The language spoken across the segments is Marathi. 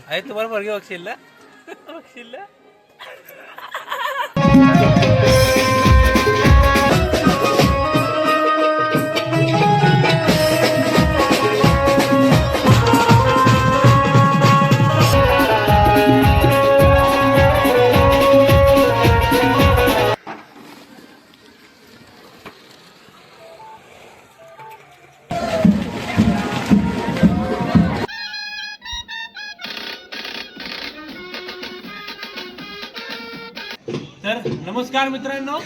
आहे तुम्हाला वर्ग बघशील बघशील तर नमस्कार मित्रांनो,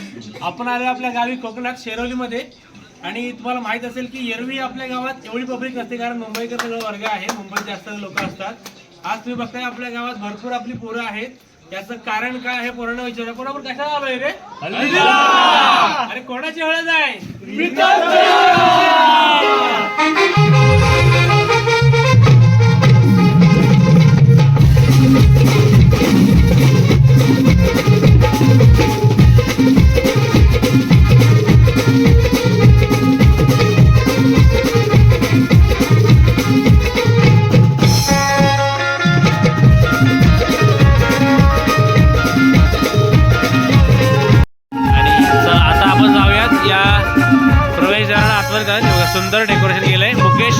आपण आलो आपल्या गावी कोकणात शेरवलीमध्ये. आणि तुम्हाला माहित असेल की एरवी आपल्या गावात एवढी पब्लिक नसते, कारण मुंबईकर सगळं वर्ग आहे, मुंबईत जास्त लोक असतात. आज तुम्ही बघताय आपल्या गावात भरपूर आपली पोरं आहेत. याचं कारण काय आहे पोरांना विचारा. कोणावर कशाला आलोय रे? अरे कोणाची हळद आहे? सुंदर डेकोरेशन केलंय मुकेश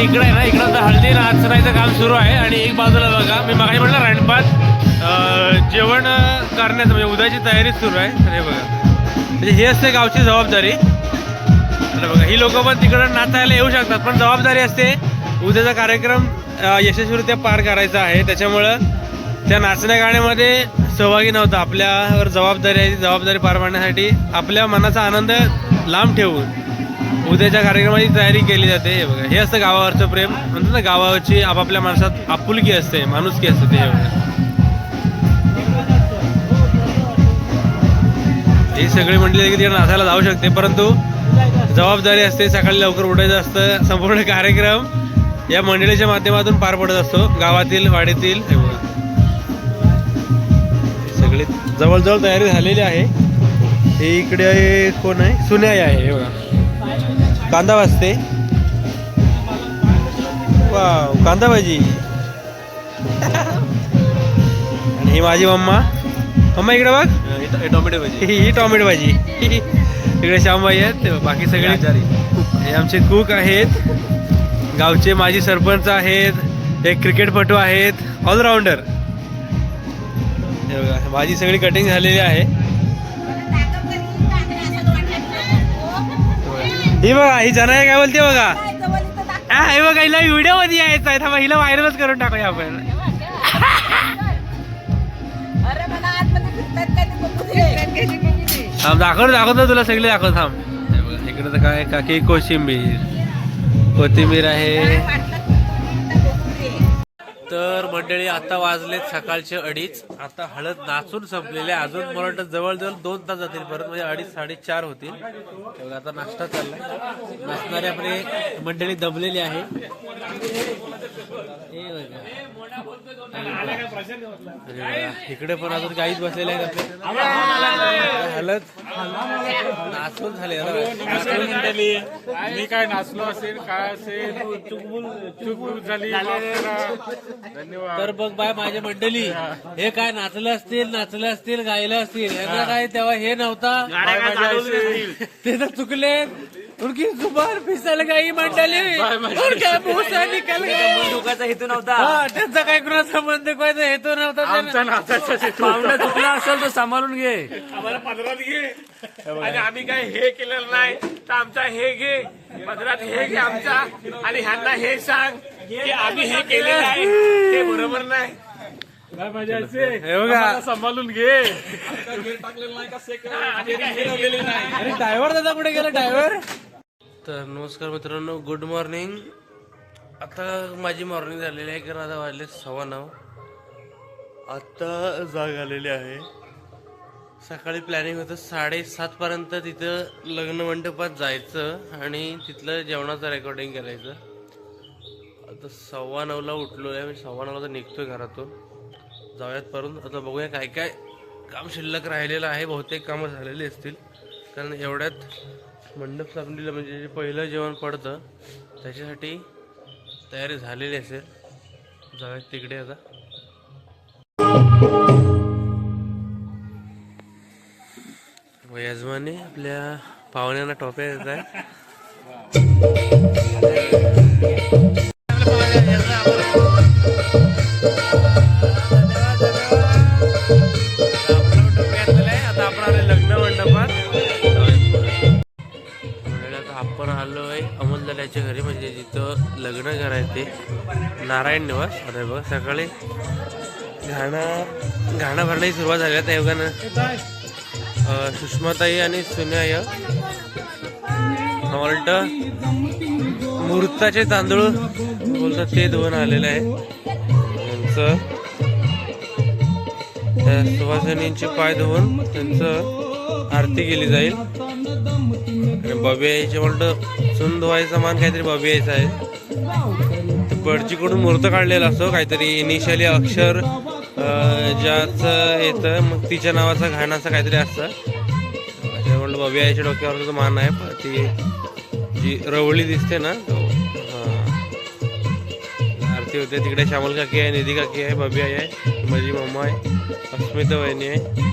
इकडे आहे ना, इकडं तर हळदी नाचण्याचं काम सुरू आहे आणि एक बाजूला बघा मी मागे म्हटलं रणपात जेवण करण्याचं म्हणजे उद्याची तयारी सुरू आहे. तर हे बघा म्हणजे ही असते गावची जबाबदारी. तर बघा ही लोक पण तिकडं नाचायला येऊ शकतात पण जबाबदारी असते उद्याचा कार्यक्रम यशस्वीरित्या पार करायचा आहे. त्याच्यामुळं त्या नाचण्या गाण्यामध्ये सहभागी नव्हता. आपल्यावर जबाबदारी आहे, जबाबदारी पार पाडण्यासाठी आपल्या मनाचा आनंद लांब ठेवून उद्याच्या कार्यक्रमाची तयारी केली जाते. हे बघा हे असतं गावावरचं प्रेम म्हणतो ना, गावावरची आपापल्या माणसात आपुलकी असते, माणुसकी असते. ते हे सगळी मंडळी तिकडे नाचायला जाऊ शकते परंतु जबाबदारी असते, सकाळी लवकर उठायचं असतं. संपूर्ण कार्यक्रम या मंडळीच्या माध्यमातून पार पडत असतो गावातील वाडीतील. हे बघा सगळे जवळजवळ तयारी झालेली आहे. हे इकडे कोण आहे, सुन्याई आहे. हे बघा कांदा भाजते, वाव कांदा भाजी. आणि ही माझी मम्मा. मम्मा इकडे बघ, टोमॅटो भाजी. ही टोमॅटो भाजी. इकडे श्यामबाई आहेत, बाकी सगळे हे आमचे कुक आहेत, गावचे माजी सरपंच आहेत, एक क्रिकेटपटू आहेत, ऑलराऊंडर. हे बघा भाजी सगळी कटिंग झालेली आहे. ही बघा ही जनाया काय बोलते बघा. हे बघा हिला व्हिडिओ मध्ये यायचं आहे, थांबा हिला व्हायरलच करून टाकूया आपण. थांब दाखवतो तुला सगळे दाखवतो. थांब इकडे तर काय काकी कोथिंबीर आहे. तर मंडळी आता वाजलेत सकाळचे 2:30. आता हळद नाचून संपलेले, अजून मला वाटतं जवळजवळ 2 तास जातील परत, म्हणजे 2:30 4:30 होतील. आता नाश्ता चाललाय, नाचणारे आपले मंडळी दमलेली आहे. इकडे पण अजून काहीच बसलेले आहेत आपले. हळद नाचून झाले. मी काय नाचलो असेल काय असेल चूक झाली, धन्यवाद. तर बघ बाय माझ्या मंडळी, हे काय नाचलं असतील गायलं असतील, यांना काय तेव्हा हे नव्हता, ते तर चुकले. उनकी जुबान फिसल गई मंडळी, उनका भूसा निकल गया. दुखाचा हेतू नव्हता, त्यांचा काय कुणा संबंध हेतू नव्हता. पाहुणा चुकला असेल तर सांभाळून घे, आम्हाला पदरात घे. आणि आम्ही काय हे केलेलं नाही तर आमचा हे घे, पदरात हे घे आमचा, आणि ह्यांना हे सांग की आम्ही हे केलेलं आहे, ते बरोबर नाही. काय मजा असते, हे बघा सांभाळून घे. ड्रायव्हर दादा कुठे गेला ड्रायव्हर. तर नमस्कार मित्रांनो, गुड मॉर्निंग. आता माझी मॉर्निंग झालेली आहे, कारण आता वाजले 9:15. आता जाग आलेली आहे. सकाळी प्लॅनिंग होतं 7:30 पर्यंत तिथं लग्न मंडपात जायचं आणि तिथलं जेवणाचं रेकॉर्डिंग करायचं. आता 9:15ला उठलो आहे मी, 9:15ला तर निघतोय घरातून, जाऊयात परत. आता बघूया काय काय काम शिल्लक राहिलेलं आहे, बहुतेक कामं झालेली असतील. कारण एवढ्यात मंडप स्थापनेला म्हणजे जे पहिलं जेवण पडतं त्याच्यासाठी तयारी झालेली असेल. जाऊया तिकडे आता. यजमानी आपल्या पाहुण्यांना टोप्या देत आहे. आता आपण आलोय लग्न मंडपात. आपण आलोय अमोलदादाच्या घरी, म्हणजे जिथं लग्न करायचे नारायण निवास. अरे बघ सकाळी घाणा भरण्याची सुरुवात झाली आहे त्या योगानं. सुषमाताई आणि सुन्याय वाटतं मुहूर्ताचे तांदूळ बोलतात ते धुवून आलेले आहे. त्यांचं त्या सुवासिनींचे पाय धुवून त्यांचं आरती केली जाईल. आणि बबी आईचे म्हणतं सुन धुवायचा मान काहीतरी बबी आईचा आहे. बडजीकडून मुहूर्त काढलेला असतो काहीतरी इनिशियली अक्षर ज्याचं येतं मग तिच्या नावाचा घाणाचा काहीतरी असतं. म्हणलं बबी आईच्या डोक्यावर जो मान आहे ती जी रवळी दिसते ना आरती होते. तिकडे श्यामल काकी आहे, निधी काकी आहे, बबी आई आहे, माझी मम्मा आहे, अस्मिता वहिनी आहे.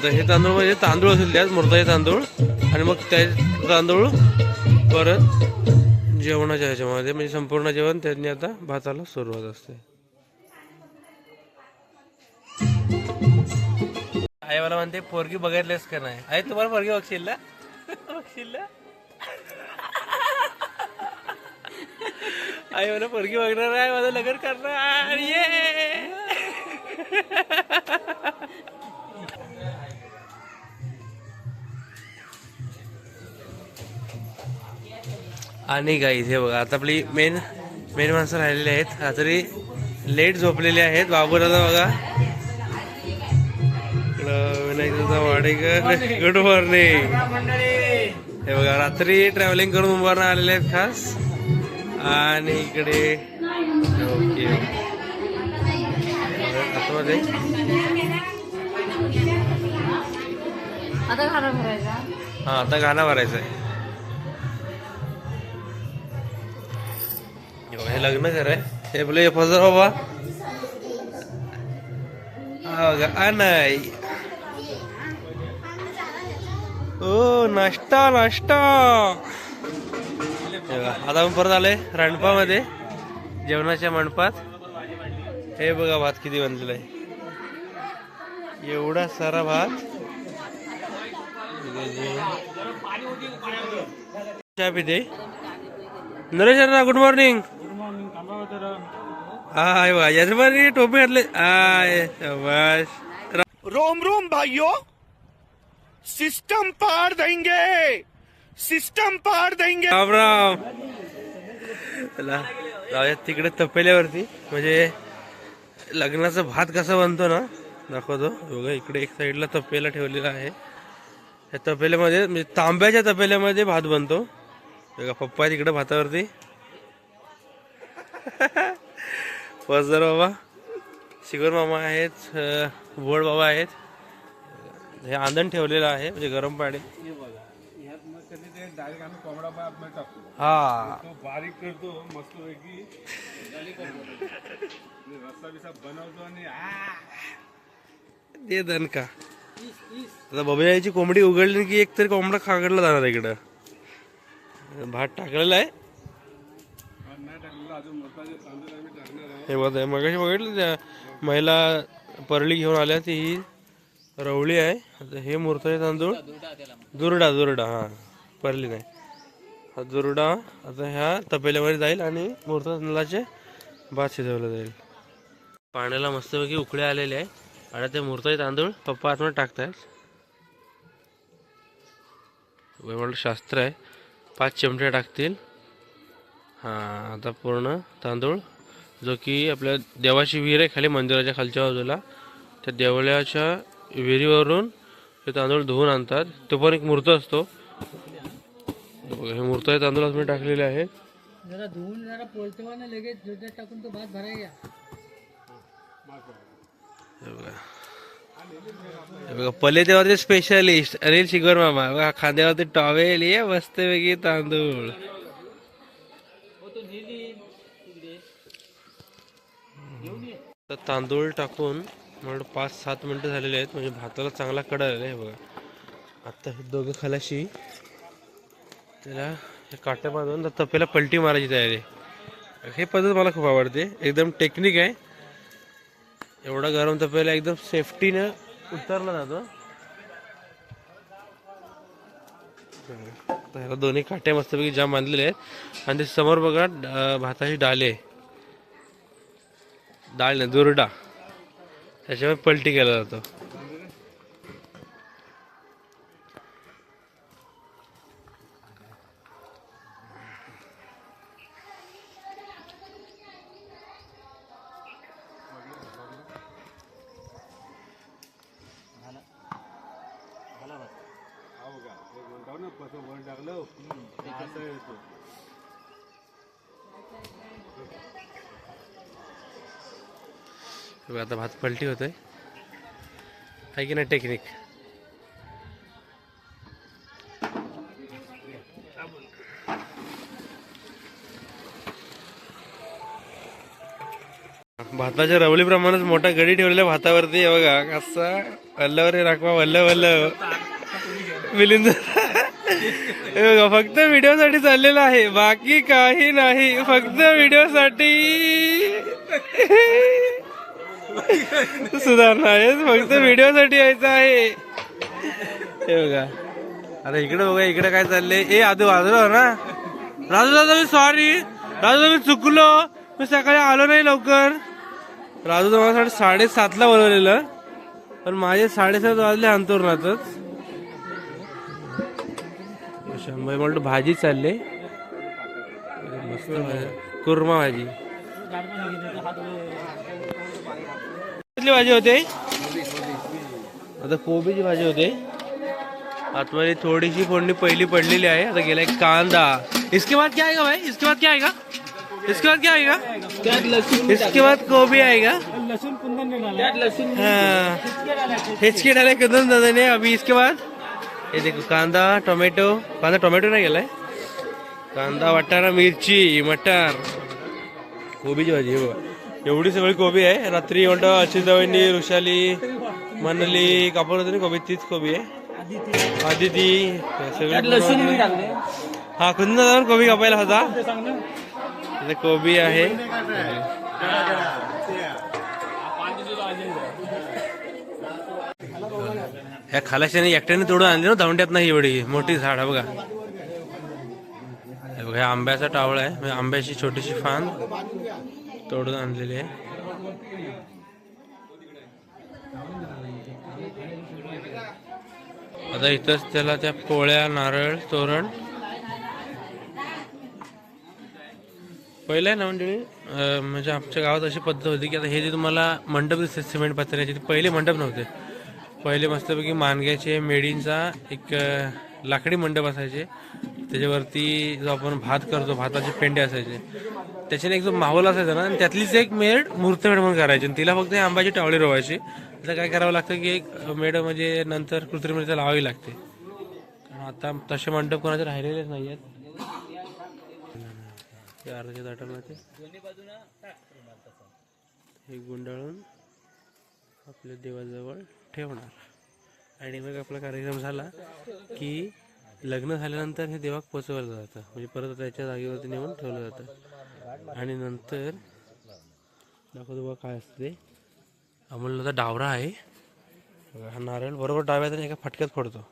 हे तांदूळ म्हणजे तांदूळ असेल त्यात मुर्ताचे तांदूळ. आणि मग त्या तांदूळ परत जेवणाच्या ह्याच्यामध्ये म्हणजे संपूर्ण जेवण त्यांनी आता भाताला सुरुवात असते. आई मला म्हणते पोरगी बघितलेस का नाही. आई तुम्हाला पोरगी बघशील ना बघशील ना. आई मला पोरगी बघणार आहे, माझं लग्न करणार. आणि काही इथे बघा आता आपली मेन माणसं राहिलेली आहेत. रात्री लेट झोपलेले आहेत. बाबूराजा बघा, विनायकदादा वाडेकर, गुड मॉर्निंग. हे बघा रात्री ट्रॅव्हलिंग करून मुंबईवरून आलेले आहेत खास. आणि इकडे ओके आतमध्ये हा आता गाणं भरायचं आहे. हे लग्न घर आहे. हे बोले फजर बाबा नाही. ओ नाश्ता नाश्ता. आता आपण परत आलोय रणपामध्ये जेवणाच्या मंडपात. हे बघा भात किती बनलेला आहे, एवढा सारा भात. चहा पिते नरेश. Good morning. हाय बघा यजमानी टोपी घातले. रोम रोम भाइयों, सिस्टम पार देंगे, सिस्टम पार देंगे. राम राम. जाऊया तिकडे तपेल्यावरती, म्हणजे लग्नाचा भात कसा बनतो ना दाखवतो. बघा इकडे एक साईडला तपेला ठेवलेला आहे. त्या तपेल्यामध्ये म्हणजे तांब्याच्या तपेल्यामध्ये भात बनतो. बघा पप्पा तिकडे भातावरती. वजर बाबा, शिगर मामा आहेत, बोड बाबा आहेत. हे आंदण ठेवलेलं आहे म्हणजे गरम पाणी. हा बारीक करतो मस्त पैकी रस्सा बिसा बनवतो आणि दे दणका. आता बबेची कोंबडी उघडली की एक तरी कोंबडा खागडला जाणार इकडं. भात टाकलेला आहे. हे बघ मगाशी बघितलं त्या महिला परळी घेऊन आल्या ती ही रवळी आहे. आता हे मुर्ताचे तांदूळ दुरडा हा परली नाही हा दुरडा आता ह्या तपेल्यामध्ये जाईल आणि मुर्ता तांदळाचे भात शिजवलं जाईल. पाण्याला मस्तपैकी उकळे आलेले आहे आणि ते मुर्ताचे तांदूळ पप्पा आतमध्ये टाकतायत. शास्त्र आहे. 5 चमचे टाकतील. हां आता पूर्ण तांदूळ जो की आपल्या देवाची विहीर आहे खाली मंदिराच्या खालच्या बाजूला त्या देवळाच्या विहिरीवरून हे तांदूळ धुवून आणतात. तो पण एक मूर्त असतो. हे मूर्त हे तांदूळ मी टाकलेले आहेत. जरा धुवून जरा पोळतेवा ना लगेच दुधात टाकून तो भात भरायला. बघा पले तेव्हा स्पेशलिस्ट अनिल शिगोर मामा बघा खांद्यावरती टॉवेल ये मस्त वेगळी तांदूळ. तर तांदूळ टाकून मला 5-7 मिनिटं झालेले आहेत म्हणजे भाताला चांगला कड आलेला आहे बघा. आता हे दोघं खलाशी त्याला काट्या बांधून तपेला पलटी मारायची तयारी आहे. हे पद्धत मला खूप आवडते, एकदम टेक्निक आहे. एवढा गरम तपेला एकदम सेफ्टीनं उतरला जातो. त्याला दोन्ही काट्या मस्तपैकी जाम बांधलेले आहेत आणि ते समोर बघा भाताची डाल आहे, डाळ नाही दुरडा, त्याच्यावर पलटी केला जातो. वर टाकलं असं येतो. आता भात पलटी होतोय आहे की नाही टेक्निक. भाताच्या रवलीप्रमाणेच मोठा गडी ठेवलेल्या भातावरती हे बघा कसा वल्ल्यावर राखवा वल्ल वल्ल मिलिंद. हे बघा फक्त व्हिडिओ साठी चाललेला आहे, बाकी काही नाही, फक्त व्हिडिओ साठी सुधारणा आहे, फक्त व्हिडिओ साठी यायचं आहे. हे बघा आता इकडे बघा इकडे काय चाललंय. ए आजू वाजलो ना राजू दादा, मी सॉरी राजू, मी चुकलो, मी सकाळी आलो नाही लवकर. राजू तुम्हाला 7:30ला बोलवलेलं पण माझे 7:30 वाजले अंतुरणातच. शंभर म्हणतो भाजी चालले मस्त कुर्मा भाजी. कुठली भाजी होते? आता कोबीची भाजी होते. आतमध्ये थोडीशी फोडणी पहिली पडलेली आहे. आता गेला एक कांदा. इसके बाद क्या आएगा भाई? इसके बाद क्या आएगा? इसके बाद क्या आएगा? इसके बाद गोभी आएगा. हाँ हिचके डाले कदम दादा ने. अभी इसके बाद ये देखो कांदा टोमॅटो. कांदा टोमॅटो नाही गेलाय. कांदा वाटाणा मिरची मटार कोबीची भाजी आहे बघा. एवढी सगळी कोबी आहे. रात्री म्हणतो अचिंतावणी ऋषाली मनली कापूर होती कोबी, तीच कोबी आहे. आदिती सगळी हा कुंदा जाऊन कोबी कापायला होता. कोबी आहे. ह्या खालाशाने एकट्याने तोडून आणली ना दांड्यात नाही एवढी मोठी झाड बघा. ह्या आंब्याचा टावळा आहे, म्हणजे आंब्याची छोटीशी फांद तोडून आणलेली आहे. आता इथंच त्याला त्या पोळ्या नारळ तोरण पहिलं आहे ना म्हणजे आमच्या गावात अशी पद्धत होती की आता हे जे तुम्हाला मंडप दिसते सिमेंट पत्र्याचे ते पहिले मंडप नव्हते. पहिले मस्तपैकी मानग्याचे मेढींचा एक लाकडी मंडप असायचे. त्याच्यावरती जो आपण भात करतो भाताचे पेंडे असायचे, त्याच्याने एक जो माहोल असायचा ना त्यातलीच एक मेढ मूर्तमेढ म्हणून करायची. तिला फक्त आंब्याची टावळी रोवायची. त्याला काय करावं लागतं की एक मेढ म्हणजे नंतर कृत्रिमरित्या लावावी लागते. कारण आता तसे मंडप कोणाचे राहिलेलेच नाही आहेत. अर्ध्या ताटामध्ये हे गुंडाळून आपल्या देवाजवळ ठेवणार आणि मग आपला कार्यक्रम झाला की लग्न झाल्यानंतर हे देवाक पोचवलं जातं, म्हणजे परत त्याच्या जागेवरती नेऊन ठेवलं जातं. आणि नंतर दाखवतो बघा काय असतं ते. अमोलचा डावरा आहे. हा नारळ बरोबर डाव्यात एका फटक्यात फोडतो.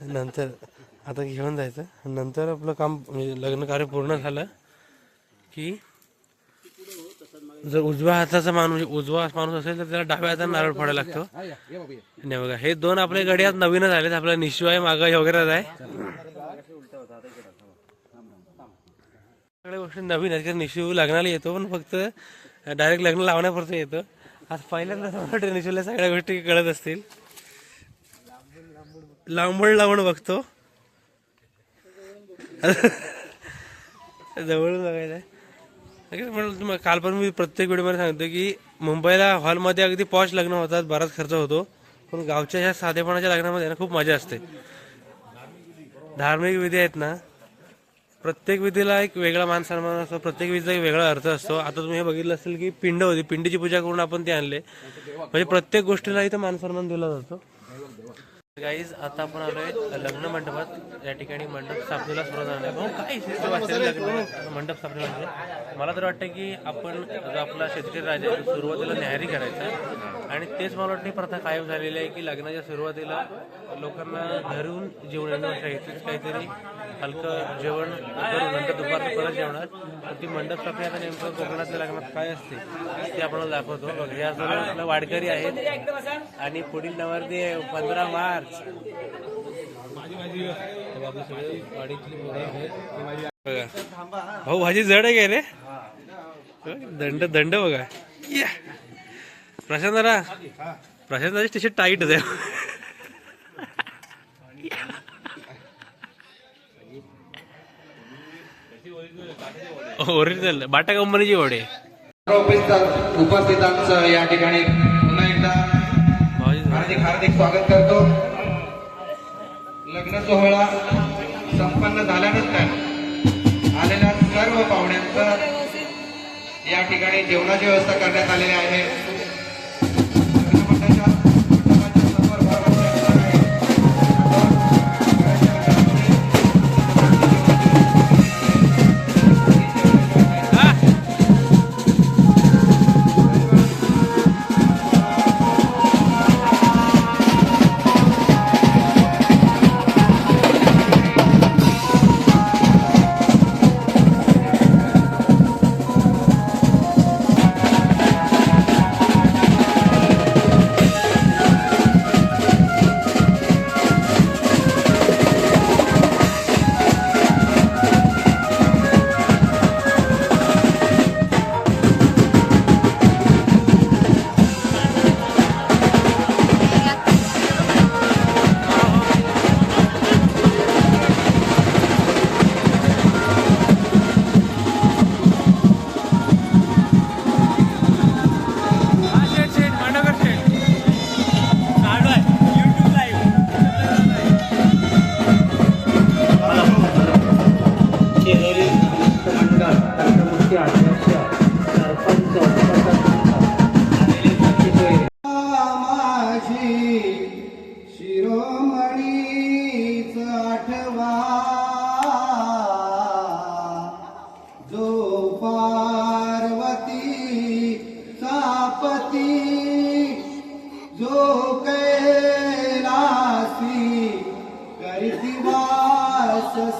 नंतर आता घेऊन जायचं. नंतर आपलं काम म्हणजे लग्न कार्य पूर्ण झालं की जर उजव्या हाताचा माणूस म्हणजे उजवा माणूस असेल तर त्याला डाव्या हाताने नारळ फोडायला लागतो. नाही बघा हे दोन आपल्या गड्यात नवीनच आलेत. आपला निशू आहे मागा वगैरे आहे. सगळ्या गोष्टी नवीन आहेत. निशू लग्नाला येतो पण फक्त डायरेक्ट लग्न लावण्यापुरतं येतो. आज पहिल्यांदा निशूला सगळ्या गोष्टी कळत असतील. लांबून बघतो. जवळून बघायचं आहे. पण काल पण मी प्रत्येक व्हिडिओमध्ये सांगतो की मुंबईला हॉलमध्ये अगदी पॉश लग्न होतात, बराच खर्च होतो, पण गावच्या ह्या साधेपणाच्या लग्नामध्ये ना खूप मजा असते. धार्मिक विधी आहेत ना, प्रत्येक विधीला एक वेगळा मान सन्मान असतो, प्रत्येक विधीचा एक वेगळा अर्थ असतो. आता तुम्ही हे बघितलं असेल की पिंड होती, पिंडीची पूजा करून आपण ते आणले, म्हणजे प्रत्येक गोष्टीला इथं मान सन्मान दिला जातो. गाईज आता आपण आलोय लग्न मंडपात. या ठिकाणी मंडप स्थापनेला सुरुवात झाली आहे. काय सिस्टम असेल लग्न मंडप स्थापने म्हणजे मला तर वाटतं की आपण जो आपला शेतकरी राजा आहे, सुरुवातीला न्याहारी करायचा, आणि तेच मला वाटतं प्रथा कायम झालेली आहे की लग्नाच्या सुरुवातीला लोकांना घरून जेवण येण्यापेक्षा इथेच काहीतरी हलकं जेवण करून नंतर दुपारचं परत जेवणार. तर ती मंडप स्थापने आता नेमकं कोकणातल्या लग्नात काय असते ते आपल्याला दाखवतो. बघ, या सर्व आपल्या वाडकरी आहेत आणि पुढील नवरदेव 15 मार्च. हो, भाजी जड आहे काय रे? दंड दंड बघा. या प्रशांत टी शर्ट टाईट आहे. ओरिजिनल बाटा कंपनीची वडे. उपस्थितांचं या ठिकाणी पुन्हा एकदा हार्दिक स्वागत करतो. लग्न सोहळा संपन्न झाल्यानंतर आलेल्या सर्व पाहुण्यांचं या ठिकाणी जेवणाची व्यवस्था करण्यात आलेली आहे.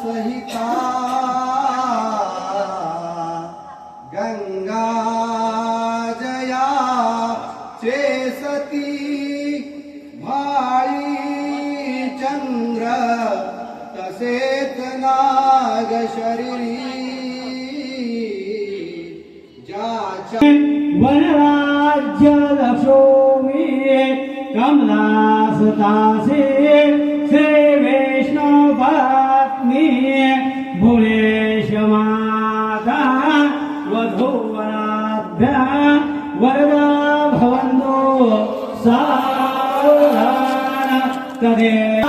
सहिता गंगा जया चेसती भाळी चंद्र तसेच नाग शरीरी ज्याच्या वनराज्य लक्ष्मी कमलासतासे श्री वैष्णव पत्नी भुवनेश माता वधूवराभ्या वरदा भवन्तो सावधान तदेव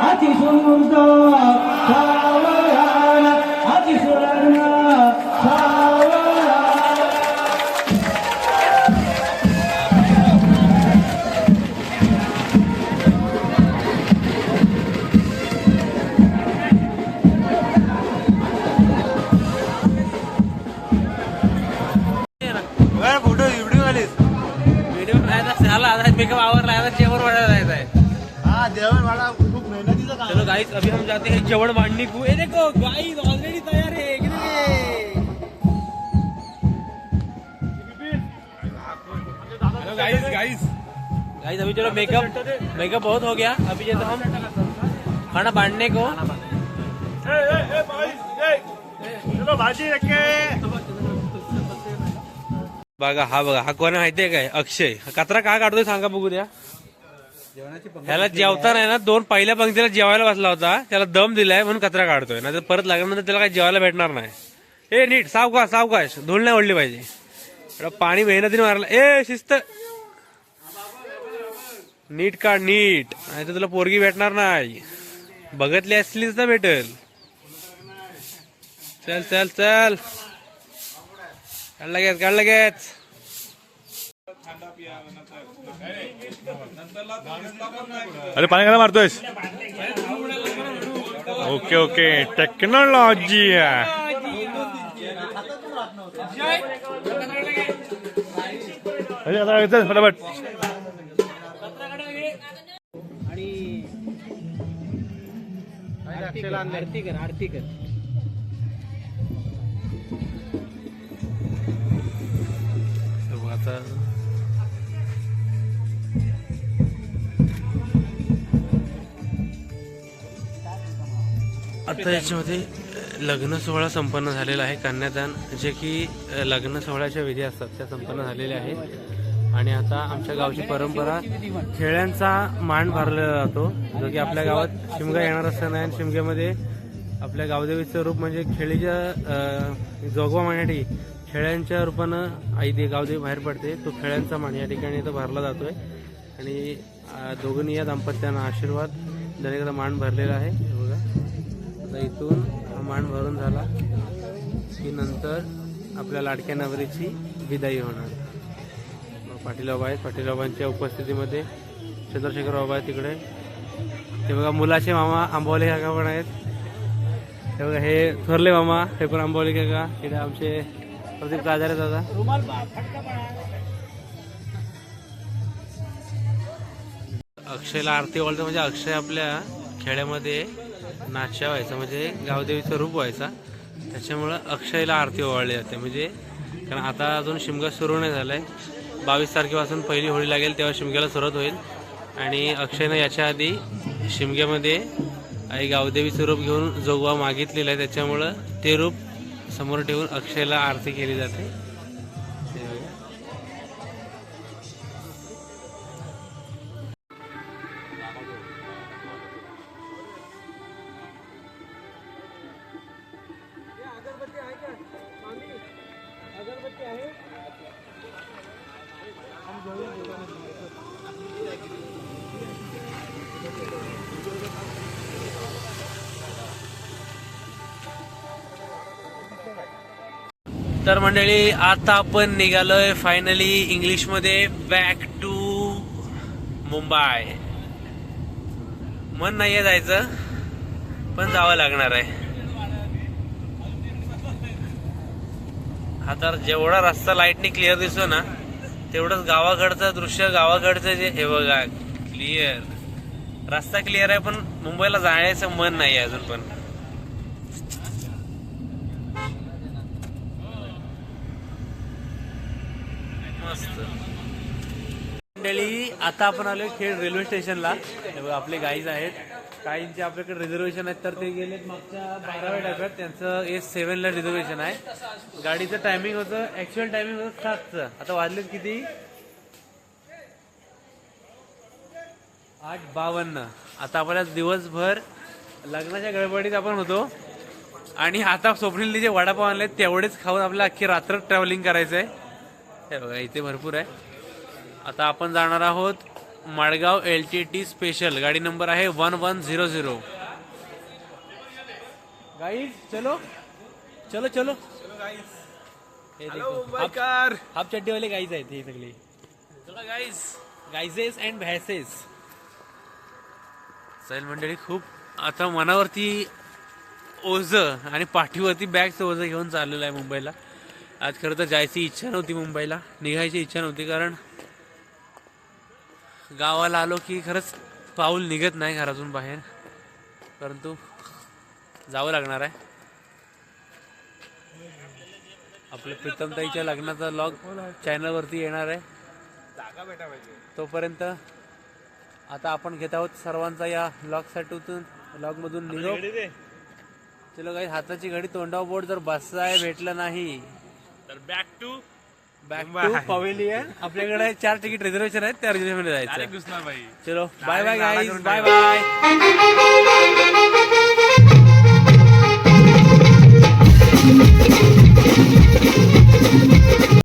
अतिसुमूर्त सावधान अतिसुलग्न सावधान. व्हिडिओ झाला मेकअप आवरला, आता जेवण वाढायला जायचं आहे. चलो गाइस, अभी हम जाते हैं जेवण बांधने को. ये देखो गाइस ऑलरेडी तैयार है. हेलो गाइस गाइस अभी चलो मेकअप बहुत हो गया. अभी जैसे हम खाना बांटने को. चलो भाजी रखे. बघा हा कोण आहे माहितीये काय? अक्षय. कचरा का काढतोय सांगा बघू द्या. ह्याला जेवताना ना 2 पहिल्या पंक्तीला जेवायला बसला होता, त्याला दम दिलाय म्हणून कचरा काढतोय. नाही तर परत लागल्यानंतर त्याला काही जेवायला भेटणार नाही. ए नीट सावकाश धूळ नाही ओढली पाहिजे. एवढं पाणी मेहनतीने मारलं. ए शिस्त, नीट काढ नीट, नाही तर तुला पोरगी भेटणार नाही. बघतली असलीच तर भेटल. चल चल चल, काढ लगेच काढ लगेच. अरे पाणी काय मारतोयस? Okay okay, technology. फटाफट. आता आता याच्यामध्ये लग्न सोहळा संपन्न झालेला आहे. कन्यादान जे की लग्न सोहळ्याच्या विधी असतात त्या संपन्न झालेल्या आहेत. आणि आता आमच्या गावची परंपरा खेळ्यांचा मान भरलेला जातो, जो की आपल्या गावात शिमगा येणार असताना आणि शिमग्यामध्ये आपल्या गावदेवीचं रूप म्हणजे खेळीच्या जोगवा मांडण्यासाठी खेळ्यांच्या रूपानं आई दे गावदेवी बाहेर पडते. तो खेळ्यांचा मान या ठिकाणी इथं भरला जातोय. आणि दोघांनी या दाम्पत्यांना आशीर्वाद देण्याकरता मान भरलेला आहे. हे बघा, आता इथून हा मान भरून झाला की नंतर आपल्या लाडक्या नवरीची विदाई होणार. पाटील बाबा आहेत, पाटील बाबांच्या उपस्थितीमध्ये चंद्रशेखर बाबा आहेत तिकडे. ते बघा मुलाचे मामा आंबोली काका पण आहेत. हे बघा हे थोरले मामा, हे पण आंबोली काका. इकडे आमचे प्रदीप काजारे दादा. अक्षयला आरती ओवाळतं म्हणजे अक्षय आपल्या खेड्यामध्ये नाच्या व्हायचा, म्हणजे गावदेवीचं रूप व्हायचा. त्याच्यामुळं अक्षयला आरती ओवाळली जाते. म्हणजे कारण आता अजून शिमगा सुरू नाही झालाय. 22 तारखेपासून पहिली होळी लागेल तेव्हा शिमग्याला सुरुवात होईल. आणि अक्षयनं याच्या आधी शिमग्यामध्ये आई गावदेवीचं रूप घेऊन जोगवा मागितलेला आहे. त्याच्यामुळं ते रूप समोर ठेवून अक्षयला आरती केली जाते. तर मंडळी आता आपण निघालोय फायनली इंग्लिशमध्ये बॅक टू मुंबई. मन नाहीये जायचं पण जावं लागणार आहे. आता जेवढा रस्ता लाईटनी क्लिअर दिसतो ना तेवढंच गावाकडचं दृश्य, गावाकडचं जे हे बघा क्लिअर रस्ता क्लिअर आहे, पण मुंबईला जाण्याचं मन नाही आहे अजून पण. मस्त मंडळी, आता आपण आलोय खेड रेल्वे स्टेशनला. आपले गाईज आहेत, काहींचे आपल्याकडे रिझर्वेशन आहेत तर ते गेलेत मागच्या 12व्या डब्यात. त्यांचं S7ला रिझर्वेशन आहे. गाडीचं टायमिंग होतं, ऍक्च्युअल टायमिंग होतं 7चं. आता वाजलेत किती? 8:52. आता आपल्याला दिवसभर लग्नाच्या गडबडीत आपण होतो आणि आता स्वप्नीलने जे वडापाव आणले तेवढेच खाऊन आपल्याला अख्खी रात्र ट्रॅव्हलिंग करायचं आहे. हे बघा इथे भरपूर आहे. आता आपण जाणार आहोत माडगाव LTT स्पेशल. गाडी नंबर आहे 1100. गाईज चलो चलो चलो हाफ चड्डी वाले गाईज आहेत हे सगळे. चला गाईज, गाईजेस अँड भॅसेस. चल मंडळी, खूप आता मनावरती ओझं आणि पाठीवरती बॅगचं ओझं घेऊन चाललेलं आहे मुंबईला. आज खरं तर जायची इच्छा नव्हती, मुंबईला निघायची इच्छा नव्हती, कारण गावाला आलो की खरंच पाऊल निघत नाही घरातून बाहेर. परंतु जावं लागणार आहे. आपल्या प्रीतमताईच्या लग्नाचा व्लॉग चॅनलवरती येणार आहे. तोपर्यंत आता आपण घेत आहोत सर्वांचा या व्लॉगमधून निरोप. चलो काही हाताची घडी तोंडावर बोट, जर बसाय भेटलं नाही तर बॅक टू पवेलियन. आपल्याकडे 4 तिकीट रिझर्वेशन आहेत, त्या रिझर्वेशन मध्ये जायचं. चलो bye bye guys, bye bye.